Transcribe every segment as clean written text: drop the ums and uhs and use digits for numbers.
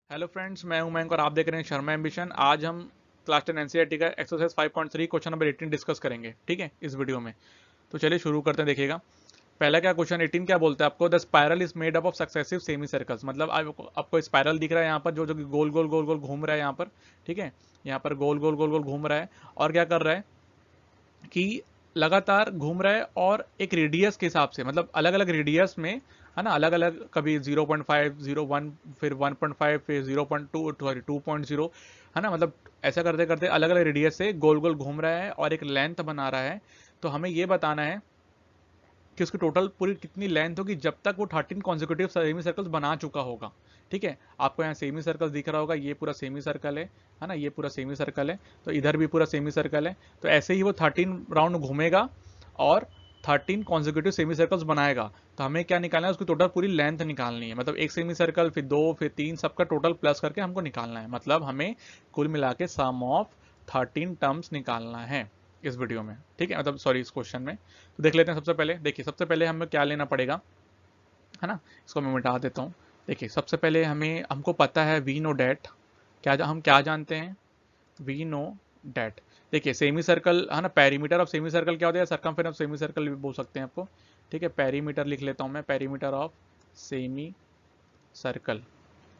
Hello friends, मैं हूं मयंक और आप देख रहे हैं शर्मा एम्बिशन। आज हम क्लास 10 एनसीईआरटी का एक्सरसाइज 5.3 क्वेश्चन नंबर 18 डिस्कस करेंगे। ठीक है, इस वीडियो में तो चलिए शुरू करते हैं। देखिएगा पहला क्या क्वेश्चन 18 क्या बोलता है आपको, the spiral is made up of successive semi circles. मतलब आपको स्पायरल दिख रहा है यहाँ पर, जो जो कि गोल गोल गोल गोल घूम रहा है यहाँ पर। ठीक है, यहाँ पर गोल गोल गोल गोल घूम रहा है और क्या कर रहा है कि लगातार घूम रहा है और एक रेडियस के हिसाब से, मतलब अलग अलग रेडियस में, है ना, अलग अलग, कभी 0.5 0.1 फिर 1.5 फिर 0.2 सॉरी 2.0, है ना, मतलब ऐसा करते करते अलग अलग रेडियस से गोल गोल घूम रहा है और एक लेंथ बना रहा है। तो हमें ये बताना है कि उसकी टोटल पूरी कितनी लेंथ होगी जब तक वो 13 कॉन्जिक्यूटिव सेमी सर्कल्स बना चुका होगा। ठीक है, आपको यहाँ सेमी सर्कल दिख रहा होगा, ये पूरा सेमी सर्कल है ना, ये पूरा सेमी सर्कल है, तो इधर भी पूरा सेमी सर्कल है। तो ऐसे ही वो 13 राउंड घूमेगा और 13 कॉन्जिक्यूटिव सेमी सर्कल्स बनाएगा। तो हमें क्या निकालना है, उसकी टोटल पूरी लेंथ निकालनी है। मतलब एक सेमी सर्कल, फिर दो, फिर तीन, सबका टोटल प्लस करके हमको निकालना है। मतलब हमें कुल मिला के सम ऑफ 13 टर्म्स निकालना है इस वीडियो में। ठीक है, मतलब सॉरी, इस क्वेश्चन में। तो देख लेते हैं। सबसे पहले देखिए, सबसे पहले हमें क्या लेना पड़ेगा, है ना, इसको मैं मिटा देता हूँ। देखिए सबसे पहले हमको पता है वी नो डैट। हम क्या जानते हैं, वी नो डैट। देखिए सेमी सर्कल, है ना, पेरीमीटर ऑफ सेमी सर्कल क्या होता है, सर्कमफेरेंस ऑफ सेमी सर्कल भी बोल सकते हैं आपको। ठीक है, पेरीमीटर लिख लेता हूँ मैं, पेरीमीटर ऑफ सेमी सर्कल।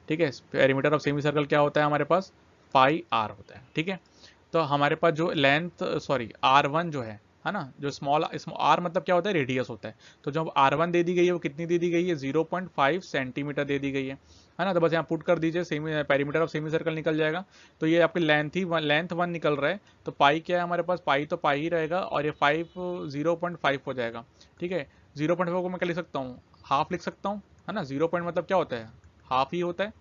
ठीक है, पेरीमीटर ऑफ सेमी सर्कल क्या होता है हमारे पास, पाई आर होता है। ठीक है, तो हमारे पास जो लेंथ, सॉरी R1 जो है ना, जो स्मॉल आर मतलब क्या होता है, रेडियस होता है। तो जो R1 दे दी गई है वो कितनी दे दी गई है, 0.5 सेंटीमीटर दे दी गई है ना। तो बस यहाँ पुट कर दीजिए, semi perimeter of semi circle निकल जाएगा। तो ये आपकी लेंथ वन निकल रहा है। तो पाई क्या है हमारे पास, पाई तो पाई ही रहेगा और ये 0.5 हो जाएगा। ठीक है, 0.5 को मैं क्या लिख सकता हूँ, हाफ लिख सकता हूँ, है ना। 0 मतलब क्या होता है, हाफ ही होता है।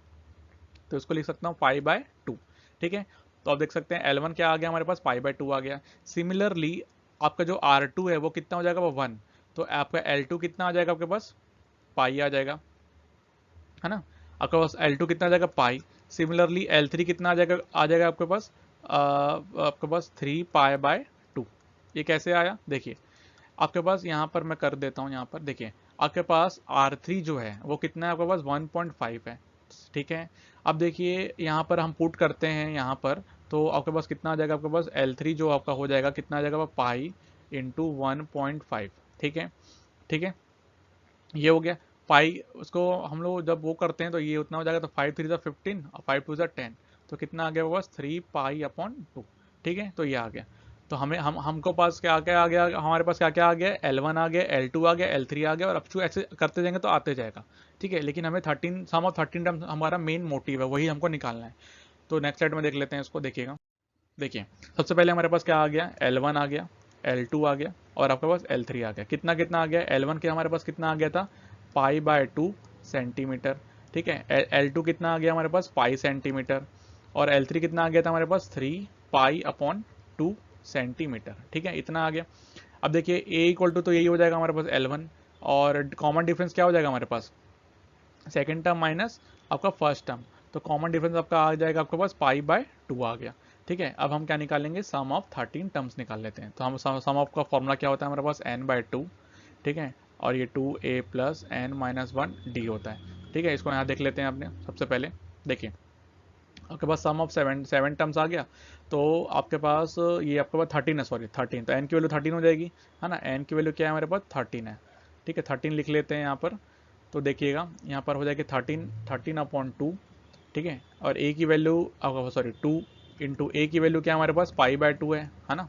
तो इसको लिख सकता हूँ पाई/2। ठीक है, तो आप देख सकते हैं L1 क्या आ गया हमारे पास, पाई/2 आ गया। सिमिलरली आपका जो R2 है वो कितना हो जाएगा, वो 1। तो आपका L2 कितना आ जाएगा आपके पास, पाई आ जाएगा, है ना। आपके पास L2 कितना आ जाएगा, पाई। सिमिलरली L3 कितना आ जाएगा आपके पास, आपके पास 3 पाई/2। ये कैसे आया, देखिए आपके पास यहाँ पर मैं कर देता हूँ, यहाँ पर देखिए आपके पास R3 जो है वो कितना है, आपके पास 1.5 है। ठीक है, अब देखिए यहाँ पर हम पुट करते हैं यहाँ पर, तो आपके पास कितना आ जाएगा, आपके पास L3 जो आपका हो जाएगा कितना आ जाएगा, पाई इंटू 1.5। ठीक है, ठीक है, ये हो गया पाई। उसको हम लोग जब वो करते हैं तो ये उतना हो जाएगा, तो 5 3 15 और 5 2 10, तो कितना आ गया बस 3 पाई/2। ठीक है, तो ये आ गया। तो हमको पास क्या क्या आ गया, हमारे पास क्या क्या आ गया, L1 आ गया, L2 आ गया, L3 आ गया, और अब जो ऐसे करते जाएंगे तो आते जाएगा। ठीक है, लेकिन हमें 13 सम ऑफ 13 टर्म्स हमारा मेन मोटिव है, वही हमको निकालना है। तो नेक्स्ट स्लाइड में देख लेते हैं इसको, देखिएगा। देखिए सबसे पहले हमारे पास क्या आ गया, L1 आ गया, L2 आ गया और आपके पास L3 आ गया। कितना कितना आ गया, L1 के हमारे पास कितना आ गया था, पाई/2 सेंटीमीटर। ठीक है, L2 कितना आ गया हमारे पास, पाई सेंटीमीटर। और L3 कितना आ गया था हमारे पास, 3 पाई/2 सेंटीमीटर। ठीक है, इतना आ गया। अब देखिए A इक्वल टू, तो यही हो जाएगा हमारे पास L1, और कॉमन डिफरेंस क्या हो जाएगा हमारे पास, सेकेंड टर्म माइनस आपका फर्स्ट टर्म। तो कॉमन डिफरेंस आपका आ जाएगा आपके पास पाई/2 आ गया। ठीक है, अब हम क्या निकालेंगे, सम ऑफ 13 टर्म्स निकाल लेते हैं। तो हम सम ऑफ का फॉर्मूला क्या होता है हमारे पास, n/2। ठीक है, और ये 2a प्लस n-1 d होता है। ठीक है, इसको यहाँ देख लेते हैं अपने। सबसे पहले देखिए आपके पास सम ऑफ सेवन सेवन टर्म्स आ गया। तो आपके पास ये आपके पास 13 है, सॉरी 13, तो n की वैल्यू 13 हो जाएगी, है ना। n की वैल्यू क्या है हमारे पास, 13 है। ठीक है, 13 लिख लेते हैं यहाँ पर। तो देखिएगा यहाँ पर हो जाएगी 13/2। ठीक है, और a की वैल्यू, सॉरी 2 इंटू ए की वैल्यू क्या है हमारे पास, पाई/2 है ना।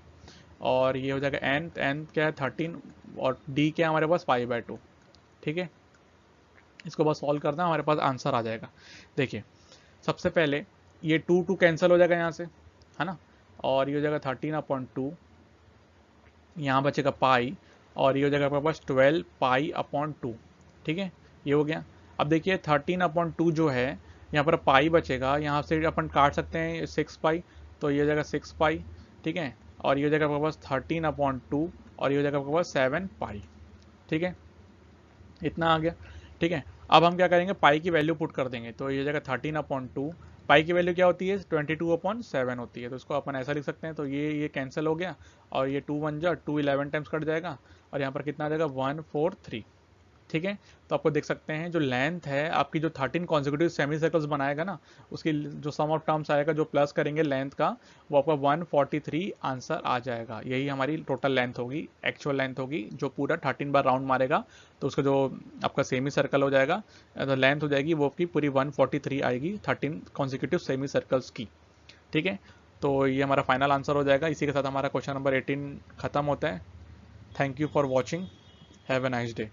और ये हो जाएगा n क्या है 13, और d क्या है हमारे पास, पाई/2। ठीक है, इसको बस सॉल्व करना, हमारे पास आंसर आ जाएगा। देखिए सबसे पहले ये 2 कैंसिल हो जाएगा यहाँ से, है ना। और ये हो जाएगा 13/2, यहाँ बचेगा पाई, और ये हो जाएगा आपके पास 12 पाई/2। ठीक है, ये हो गया। अब देखिए 13/2 जो है, यहाँ पर पाई बचेगा, यहाँ से अपन काट सकते हैं 6 पाई, तो ये हो जाएगा 6 पाई। ठीक है, और ये हो जाएगा आपके पास 13/2, और ये हो जाएगा आपके पास 7 पाई। ठीक है, इतना आ गया। ठीक है, अब हम क्या करेंगे, पाई की वैल्यू पुट कर देंगे। तो ये जगह 13/2, पाई की वैल्यू क्या होती है, 22/7 होती है। तो इसको अपन ऐसा लिख सकते हैं। तो ये कैंसिल हो गया, और ये 2 1 जा 2 11 टाइम्स कट जाएगा, और यहाँ पर कितना आ जाएगा 143। ठीक है। तो आपको देख सकते हैं जो लेंथ है आपकी, जो 13 कॉन्जिक्यूटिव सेमी सर्कल्स बनाएगा ना, उसकी जो सम ऑफ टर्म्स आएगा, जो प्लस करेंगे लेंथ का, वो आपका 143 आंसर आ जाएगा। यही हमारी टोटल लेंथ होगी, एक्चुअल लेंथ होगी। जो पूरा 13 बार राउंड मारेगा तो उसका जो आपका सेमी सर्कल हो जाएगा, तो लेंथ हो जाएगी वो आपकी पूरी 143 आएगी 13 कॉन्जिक्यूटिव सेमी सर्कल्स की। ठीक है, तो ये हमारा फाइनल आंसर हो जाएगा। इसी के साथ हमारा क्वेश्चन नंबर 18 खत्म होता है। Thank you for watching. Have a nice day.